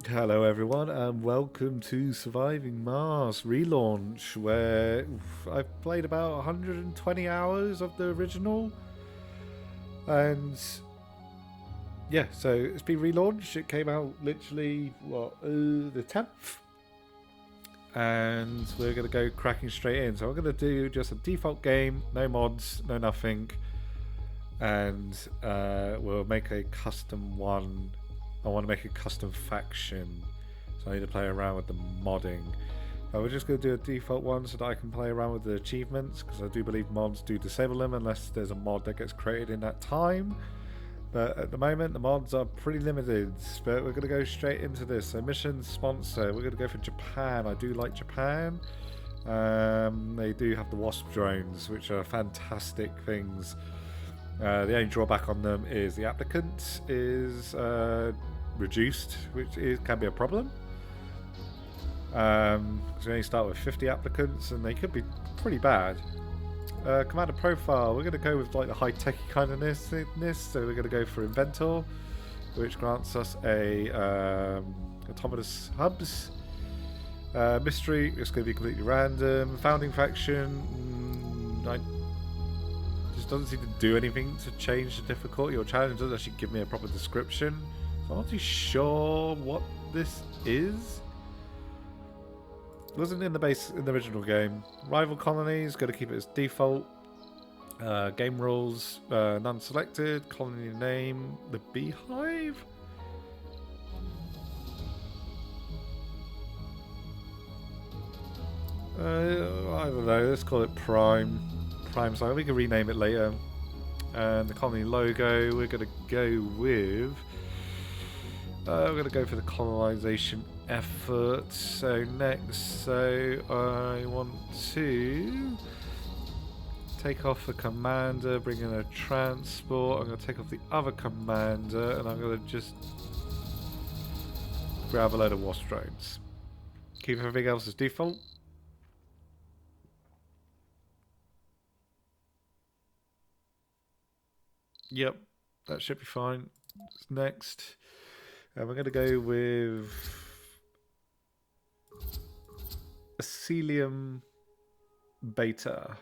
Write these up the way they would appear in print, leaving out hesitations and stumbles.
Hello, everyone, and welcome to Surviving Mars Relaunch, where I've played about 120 hours of the original, and yeah, so it's been relaunched. It came out literally the 10th, and we're gonna go cracking straight in. So I'm gonna do just a default game, no mods, no nothing, and we'll make a custom one. I want to make a custom faction, so I need to play around with the modding. We're just going to do a default one so that I can play around with the achievements, because I do believe mods do disable them unless there's a mod that gets created in that time. But at the moment the mods are pretty limited, but we're going to go straight into this. So mission sponsor, we're going to go for Japan. I do like Japan. They do have the wasp drones, which are fantastic things. The only drawback on them is the applicant is reduced, can be a problem. So we only start with 50 applicants, and they could be pretty bad. Commander profile, we're going to go with like the high-tech kind of this, so we're going to go for Inventor, which grants us a autonomous hubs. Mystery, it's going to be completely random. Founding faction, just doesn't seem to do anything to change the difficulty or challenge. Doesn't actually give me a proper description, so I'm not too sure what this is. It wasn't in the original game. Rival colonies, going to keep it as default. Game rules, none selected. Colony name, the Beehive. I don't know. Let's call it Prime. Prime site. We can rename it later. And the colony logo, we're going to go with. We're going to go for the colonization effort. So next, I want to take off the commander, bring in a transport. I'm going to take off the other commander, and I'm going to just grab a load of wasp drones. Keep everything else as default. Yep, that should be fine. Next, we're going to go with Acelium Beta,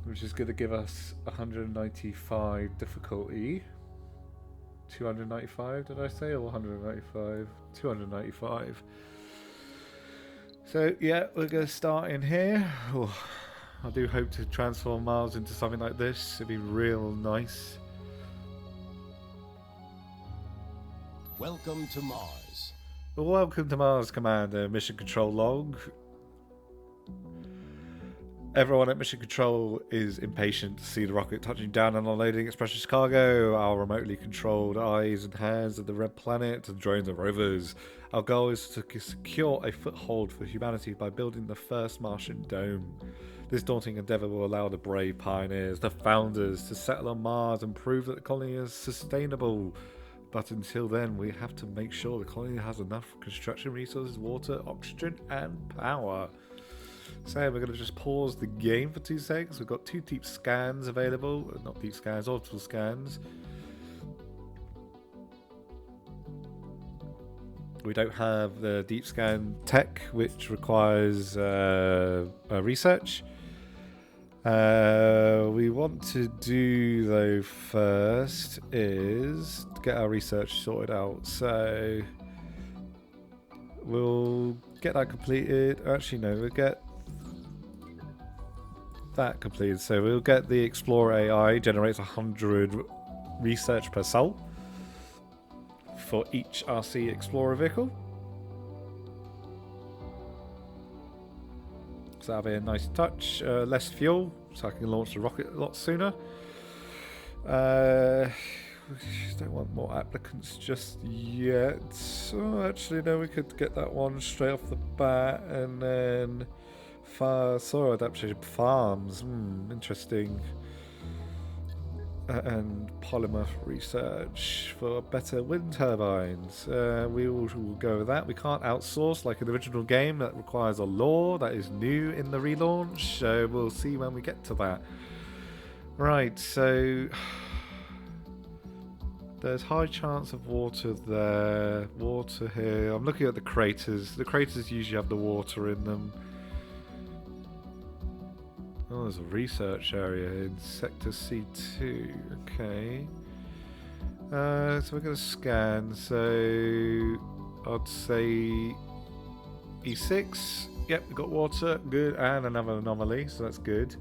which is going to give us 195 difficulty. 295, did I say, or 195? 295. So yeah, we're going to start in here. I do hope to transform Mars into something like this. It'd be real nice. Welcome to Mars. Welcome to Mars, Commander. Mission control log. Everyone at Mission Control is impatient to see the rocket touching down and unloading its precious cargo. Our remotely controlled eyes and hands of the red planet and drones and rovers. Our goal is to secure a foothold for humanity by building the first Martian dome. This daunting endeavour will allow the brave pioneers, the founders, to settle on Mars and prove that the colony is sustainable. But until then, we have to make sure the colony has enough construction resources, water, oxygen, and power. So we're going to just pause the game for 2 seconds. We've got 2 deep scans available. Not deep scans, orbital scans. We don't have the deep scan tech, which requires research. We want to do, though, first is to get our research sorted out. So we'll get that completed. Actually, no, we'll get that completed. So we'll get the Explorer AI, generates 100 research per soul for each RC Explorer vehicle. So that'll be a nice touch. Less fuel, so I can launch the rocket a lot sooner. We just don't want more applicants just yet. Oh, actually, no, we could get that one straight off the bat, and then soil adaptation farms. Interesting. And polymer research for better wind turbines. We will go with that. We can't outsource like in the original game. That requires a law that is new in the relaunch. So we'll see when we get to that. Right, so There's high chance of water there. Water here. I'm looking at the craters. The craters usually have the water in them. Oh, there's a research area in Sector C2. Okay. So we're going to scan. So I'd say E6. Yep, we've got water. Good. And another anomaly. So that's good.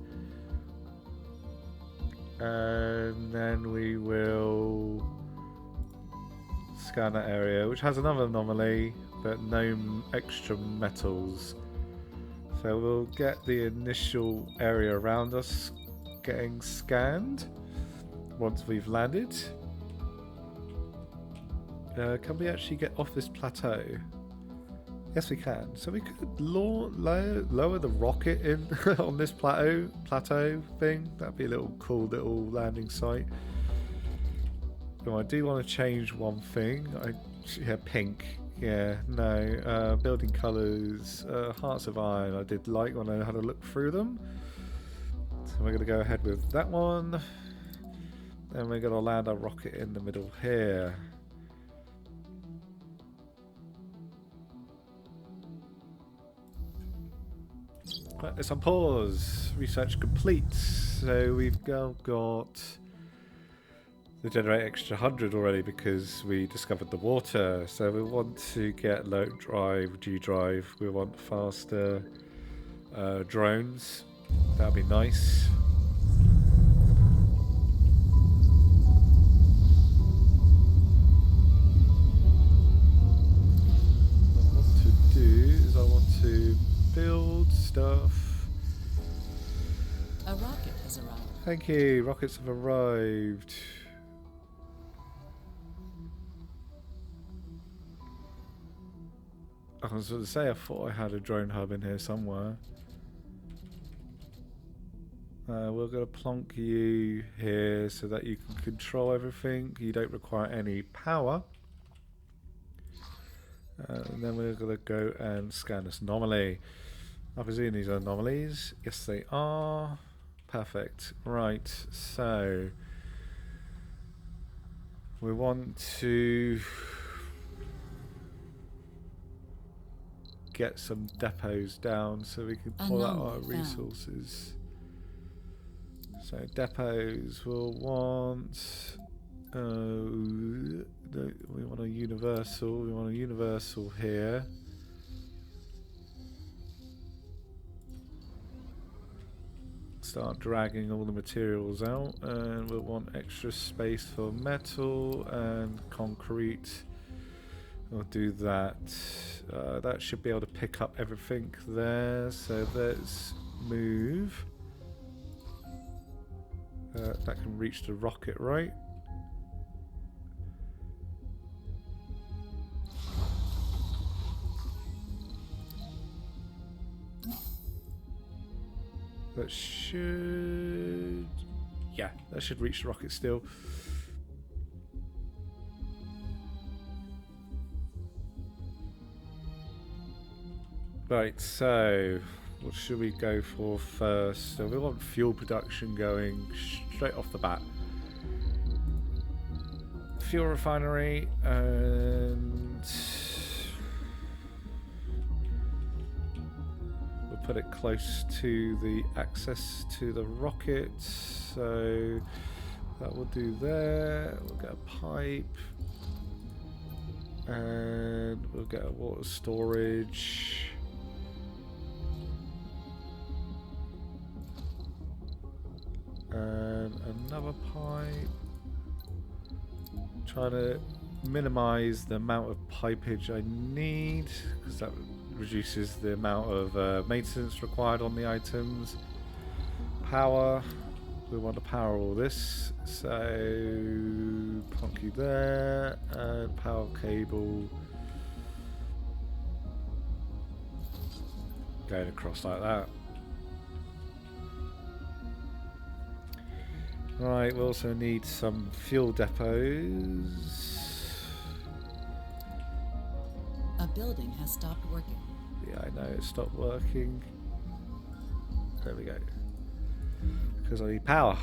And then we will scan that area, which has another anomaly, but no extra metals. So we'll get the initial area around us getting scanned once we've landed. Can we actually get off this plateau? Yes, we can. So we could lower the rocket in on this plateau thing. That'd be a little cool little landing site. Oh, I do want to change one thing. Yeah, pink. Yeah, no. Building colours. Hearts of Iron. I did like when I had a look through them. So we're going to go ahead with that one. Then we're going to land our rocket in the middle here. It's on pause. Research complete. So we've now got the generate extra 100 already because we discovered the water. So we want to get low drive, G drive. We want faster drones. That'd be nice. What I want to do is I want to build stuff. A rocket has arrived. Thank you. Rockets have arrived. I was going to say I thought I had a drone hub in here somewhere. We're going to plonk you here so that you can control everything. You don't require any power. And then we're going to go and scan this anomaly. I presume these are anomalies. Yes, they are. Perfect. Right, so we want to get some depots down so we can pull out our resources. So depots will want we want a universal here. Start dragging all the materials out, and we'll want extra space for metal and concrete. We'll do that. That should be able to pick up everything there. So let's move. That can reach the rocket, right? That should... yeah, that should reach the rocket still. Right, so what should we go for first? So we want fuel production going straight off the bat. Fuel refinery, and we'll put it close to the access to the rocket. So that will do there. We'll get a pipe, and we'll get a water storage. And another pipe. Trying to minimize the amount of pipage I need, because that reduces the amount of maintenance required on the items. Power. We want to power all this. So plonk you there, and power cable going across like that. Right, we also need some fuel depots. A building has stopped working. Yeah, I know, it stopped working. There we go. Because I need power.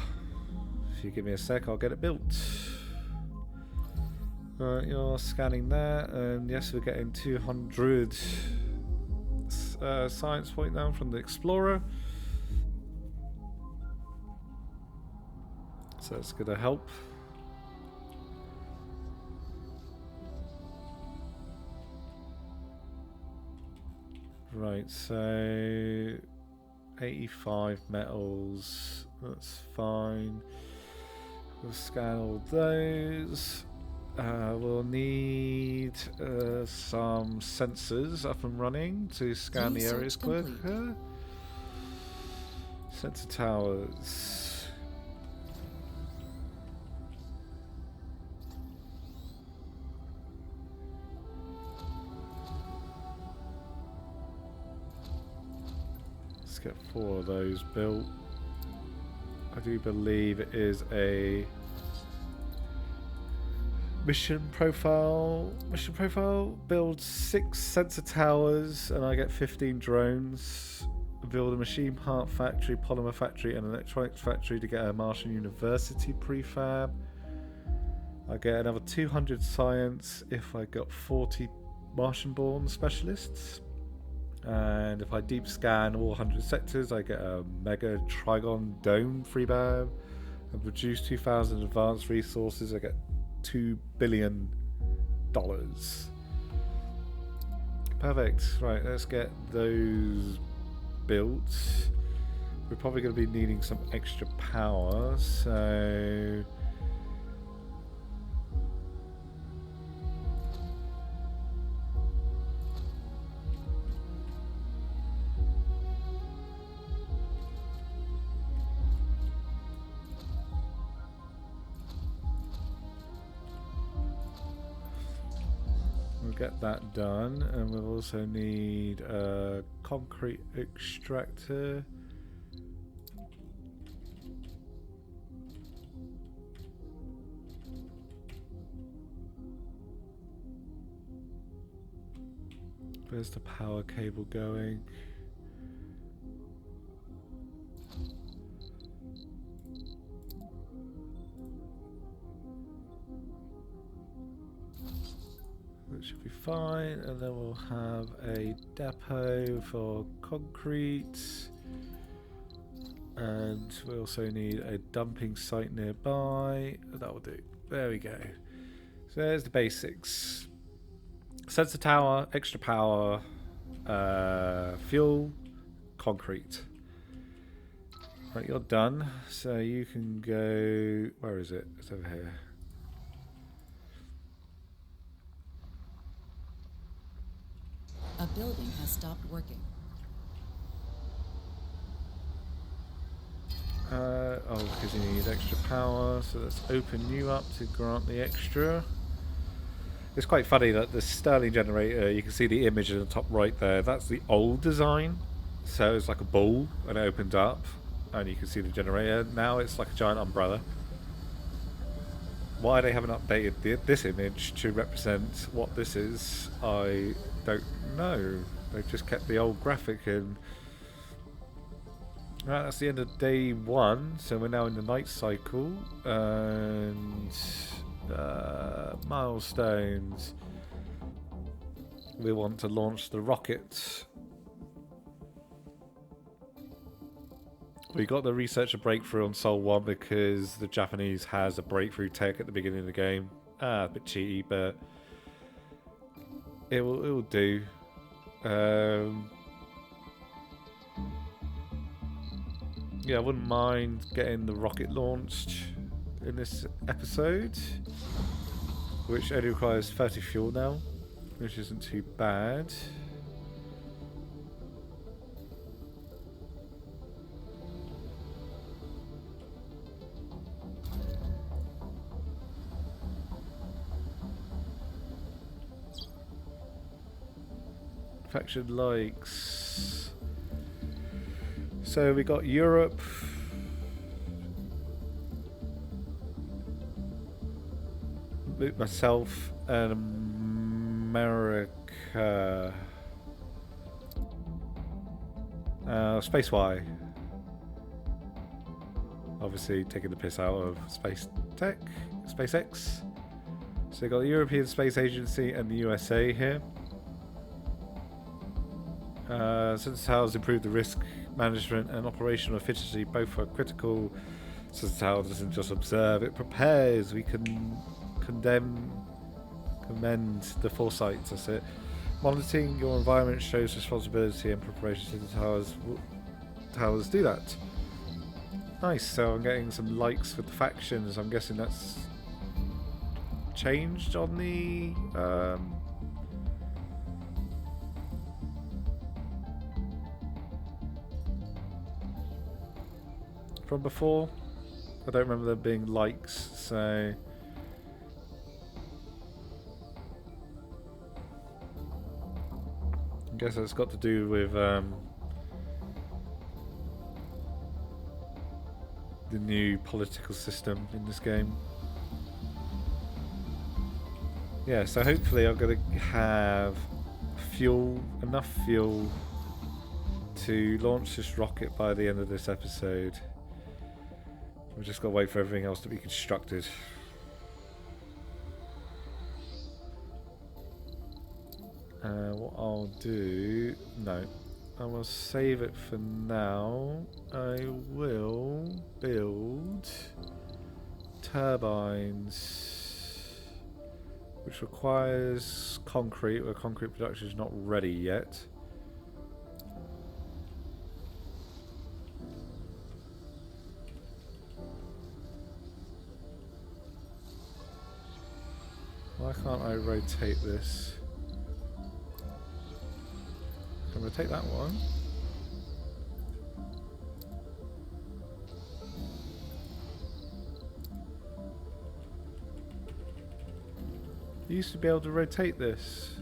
If you give me a sec, I'll get it built. Right, you're scanning there, and yes, we're getting 200 science point now from the Explorer. So it's going to help. Right, so 85 metals, that's fine. We'll scan all those. We'll need some sensors up and running to scan the areas quicker. Sensor towers. Let's get 4 of those built. I do believe it is a mission profile. Mission profile. Build 6 sensor towers and I get 15 drones. Build a machine part factory, polymer factory and electronics factory to get a Martian University prefab. I get another 200 science if I got 40 Martian born specialists. And if I deep scan all 100 sectors, I get a mega trigon dome freebab. And produce 2,000 advanced resources, I get $2 billion. Perfect. Right, let's get those built. We're probably going to be needing some extra power, so we'll get that done, and we'll also need a concrete extractor. Where's the power cable going? That should be fine, and then we'll have a depot for concrete, and we also need a dumping site nearby. That will do. There we go. So there's the basics. Sensor tower, extra power, fuel, concrete. Right, you're done. So you can go. Where is it? It's over here. A building has stopped working. Because you need extra power, so let's open you up to grant the extra. It's quite funny that the Stirling generator, you can see the image in the top right there, that's the old design. So it's like a ball and it opens up and you can see the generator. Now it's like a giant umbrella. Why they haven't updated this image to represent what this is, I don't know. They've just kept the old graphic in. Right, that's the end of day 1, so we're now in the night cycle, and milestones. We want to launch the rocket. We got the researcher breakthrough on Sol 1 because the Japanese has a breakthrough tech at the beginning of the game. A bit cheaty, but it will do. Yeah, I wouldn't mind getting the rocket launched in this episode, which only requires 30 fuel now, which isn't too bad. Faction likes. So we got Europe. Myself and America. Space Y. Obviously taking the piss out of space tech, SpaceX. So you got the European Space Agency and the USA here. Since towers improve the risk management and operational efficiency, both are critical. Since tower doesn't just observe, it prepares. We can commend the foresight. That's it. Monitoring your environment shows responsibility and preparation. Since towers do that. Nice. So I'm getting some likes with the factions. I'm guessing that's changed on the from before. I don't remember there being likes, so I guess that's got to do with the new political system in this game. Yeah, so hopefully I'm going to have enough fuel to launch this rocket by the end of this episode. We've just got to wait for everything else to be constructed. What I'll do... No. I will save it for now. I will build turbines, which requires concrete, where concrete production is not ready yet. Why can't I rotate this? Can I rotate that one? You used to be able to rotate this.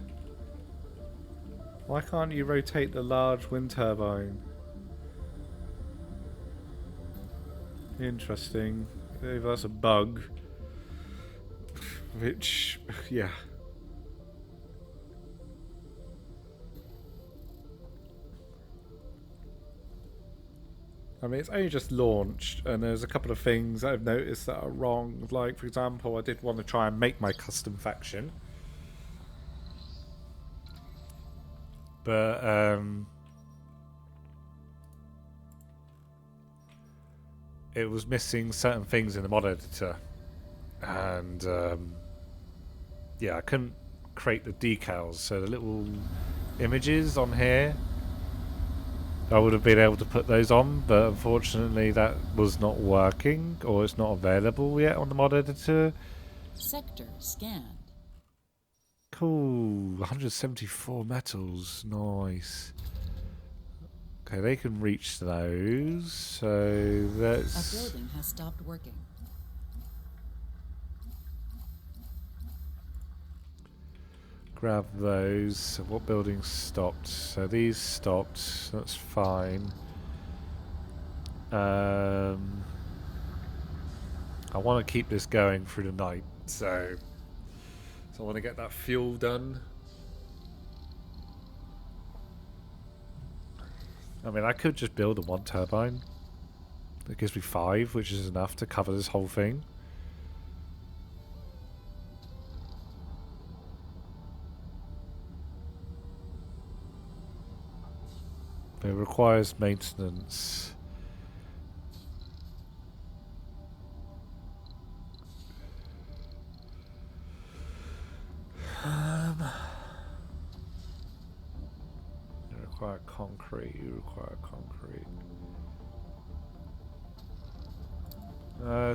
Why can't you rotate the large wind turbine? Interesting. Maybe that's a bug. Which, yeah. I mean, it's only just launched, and there's a couple of things I've noticed that are wrong. Like, for example, I did want to try and make my custom faction. But, it was missing certain things in the mod editor. And, yeah, I couldn't create the decals, so the little images on here, I would have been able to put those on, but unfortunately that was not working, or it's not available yet on the mod editor. Sector scanned. Cool, 174 metals, nice. Okay, they can reach those, so let's... A building has stopped working. Grab those. So what buildings stopped? So these stopped. That's fine. I want to keep this going through the night, so I want to get that fuel done. I mean, I could just build a one turbine. It gives me 5, which is enough to cover this whole thing. It requires maintenance. You require concrete. You require concrete.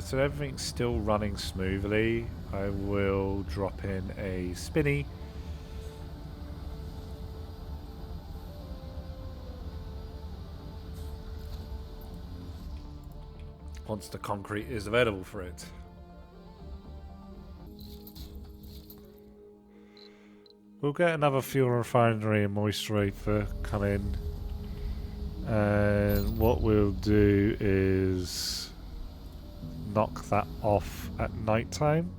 So everything's still running smoothly. I will drop in a spinny. Once the concrete is available for it. We'll get another fuel refinery and moisture vapor come in, and what we'll do is knock that off at night time.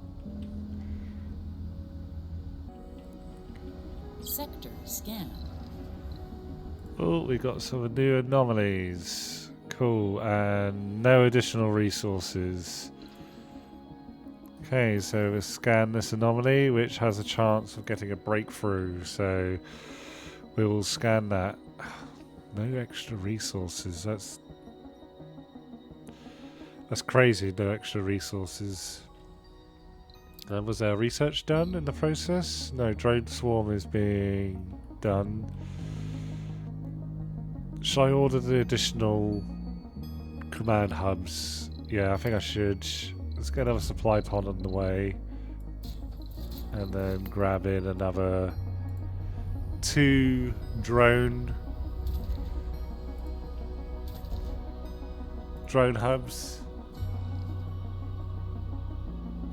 Sector scanned. Oh, we got some new anomalies. Cool, and no additional resources. Okay, so we scan this anomaly, which has a chance of getting a breakthrough. So we will scan that. No extra resources. That's crazy. No extra resources. Was there research done in the process? No, drone swarm is being done. Should I order the additional command hubs? Yeah, I think I should. Let's get another supply pod on the way. And then grab in another 2 drone hubs.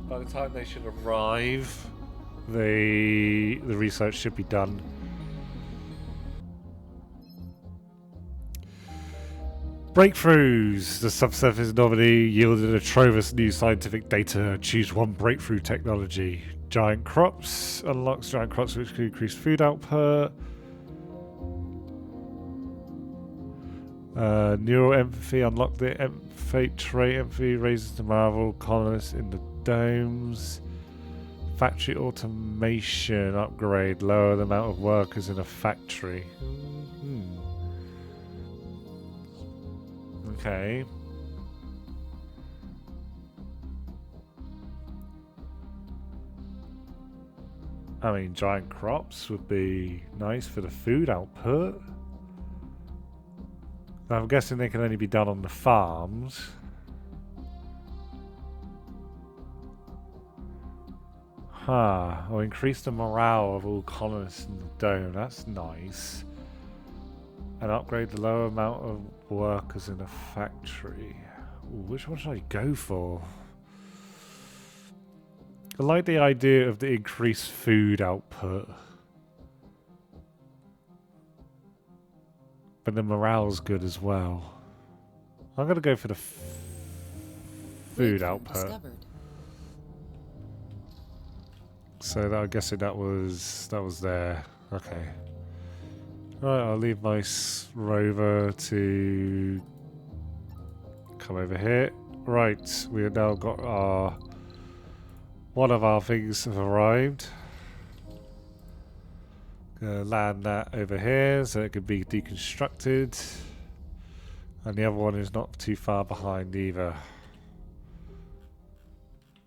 By the time they should arrive, the research should be done. Breakthroughs! The subsurface anomaly yielded a trove of new scientific data. Choose one breakthrough technology. Giant crops. Unlocks giant crops which can increase food output. Neural empathy. Unlock the fate trait. Empathy raises the marvel colonists in the domes. Factory automation upgrade. Lower the amount of workers in a factory. Okay. I mean, giant crops would be nice for the food output. I'm guessing they can only be done on the farms. Or increase the morale of all colonists in the dome. That's nice. And upgrade the lower amount of workers in a factory. Ooh, which one should I go for? I like the idea of the increased food output. But the morale's good as well. I'm going to go for the food output. Discovered. So that, I'm guessing that was there. Okay. Right, I'll leave my rover to come over here. Right, we have now got our... One of our things have arrived. Gonna land that over here so it can be deconstructed. And the other one is not too far behind either.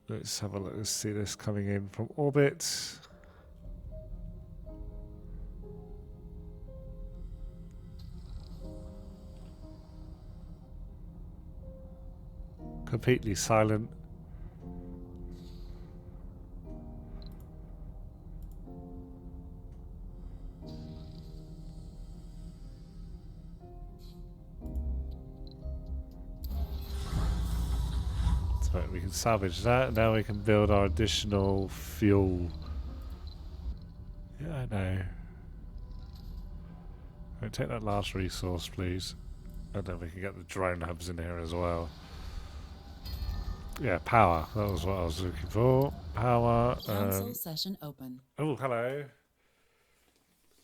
Let's have a look. Let's see this coming in from orbit. Completely silent. So we can salvage that. Now we can build our additional fuel. Yeah, I know. Right, take that last resource, please. And then we can get the drone hubs in here as well. Yeah, power. That was what I was looking for. Power. Council session open. Oh, hello.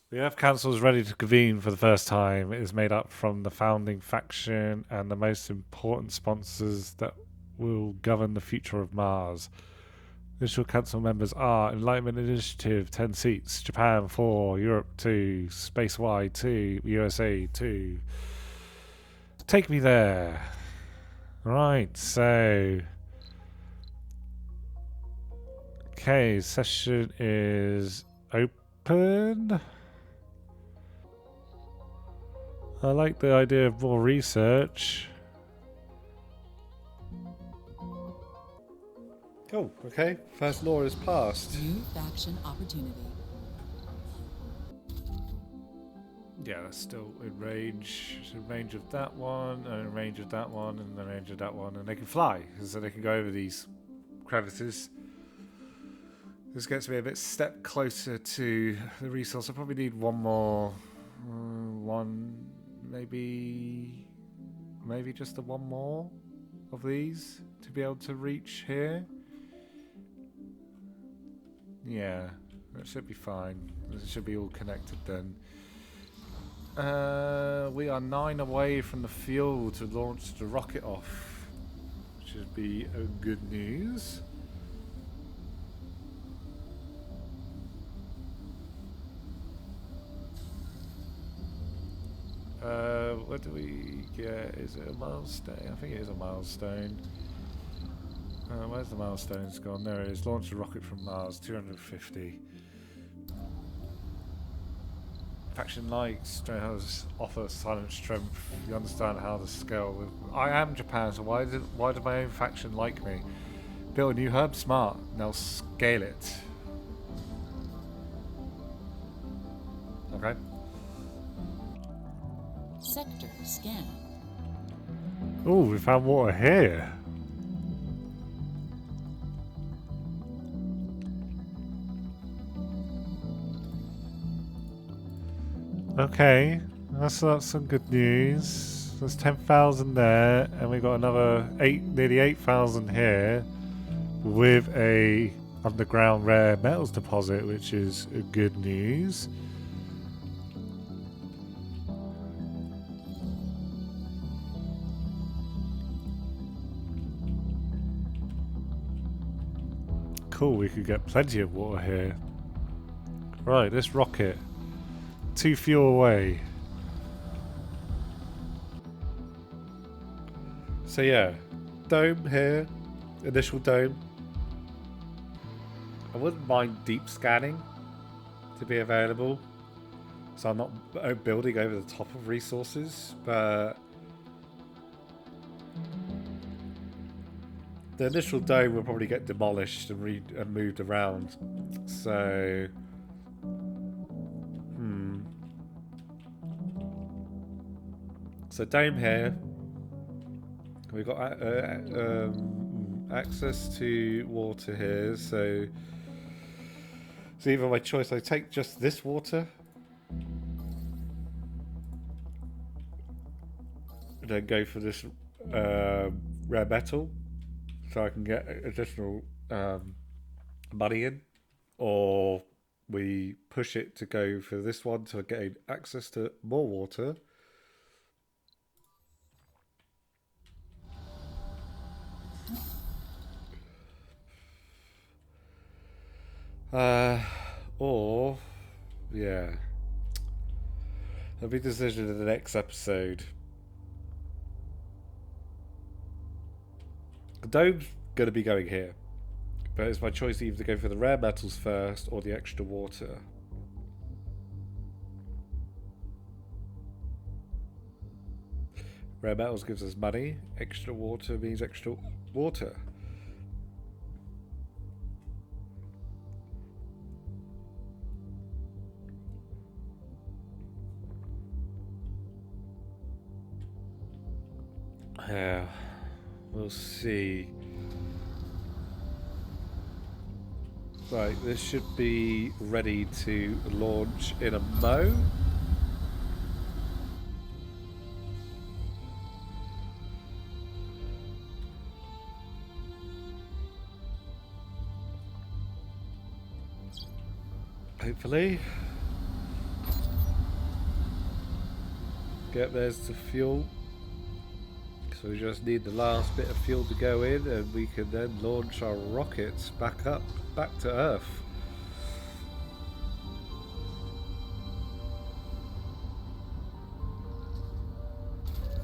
The Earth Council is ready to convene for the first time. It is made up from the founding faction and the most important sponsors that will govern the future of Mars. Initial council members are Enlightenment Initiative, 10 seats, Japan 4, Europe 2, Space-wide 2, USA 2. Take me there. Right, so... Okay, session is open. I like the idea of more research. Oh, okay. First law is passed. New faction opportunity. Yeah, that's still in range. It's in range of that one, and in range of that one, and in range of that one, and they can fly, so they can go over these crevices. This gets me a bit step closer to the resource. I probably need one more, maybe just the one more of these to be able to reach here. Yeah, that should be fine. It should be all connected then. We are 9 away from the fuel to launch the rocket off, which should be good news. What do we get? Is it a milestone? I think it is a milestone. Where's the milestones gone? There it is. Launch a rocket from Mars. 250. Faction likes offer silent strength. You understand how to scale with. I am Japan, so why did my own faction like me? Build a new hub, smart. Now scale it. Okay. Sector scan. Oh, we found water here. Okay, that's some good news. There's 10,000 there, and we got another nearly 8,000 here, with a underground rare metals deposit, which is good news. Cool, we could get plenty of water here. Right, this rocket. 2 fuel away. So yeah, dome here, initial dome. I wouldn't mind deep scanning to be available, so I'm not building over the top of resources, but the initial dome will probably get demolished and moved around. So So dome here. We've got access to water here, so it's either my choice. I take just this water, and then go for this rare metal, so I can get additional money in, or we push it to go for this one to gain access to more water. Or, yeah. That'll be a decision in the next episode. The dome's going to be going here. But it's my choice either to go for the rare metals first or the extra water. Rare metals gives us money. Extra water means extra water. Yeah, we'll see. Right, this should be ready to launch in a mo. Hopefully. Get there's the fuel. So we just need the last bit of fuel to go in, and we can then launch our rockets back to Earth.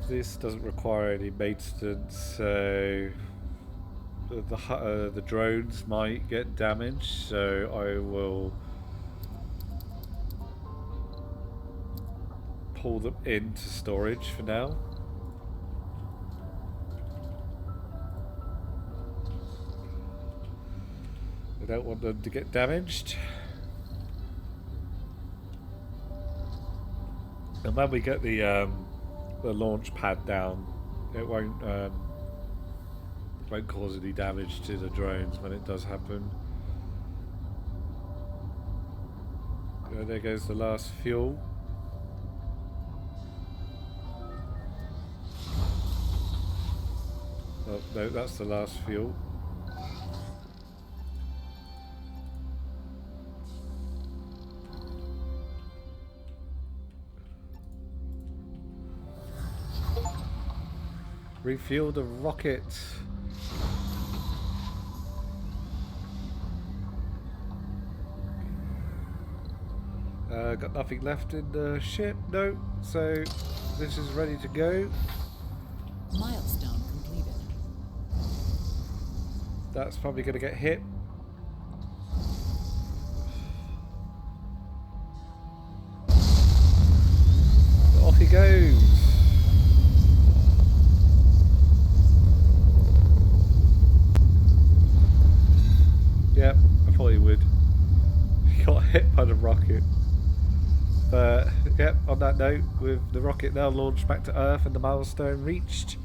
This doesn't require any maintenance, so the drones might get damaged. So I will pull them into storage for now. I don't want them to get damaged. And when we get the launch pad down, it won't cause any damage to the drones when it does happen. There goes the last fuel. Oh no, that's the last fuel. Refuel the rocket. Got nothing left in the ship, no. So this is ready to go. Milestone completed. That's probably going to get hit. Off he goes. Yep, I thought he would. He got hit by the rocket. But, yep, on that note, with the rocket now launched back to Earth and the milestone reached,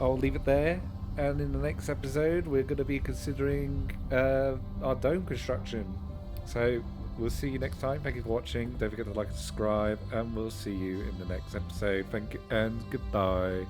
I'll leave it there. And in the next episode, we're going to be considering our dome construction. So, we'll see you next time. Thank you for watching. Don't forget to like and subscribe. And we'll see you in the next episode. Thank you and goodbye.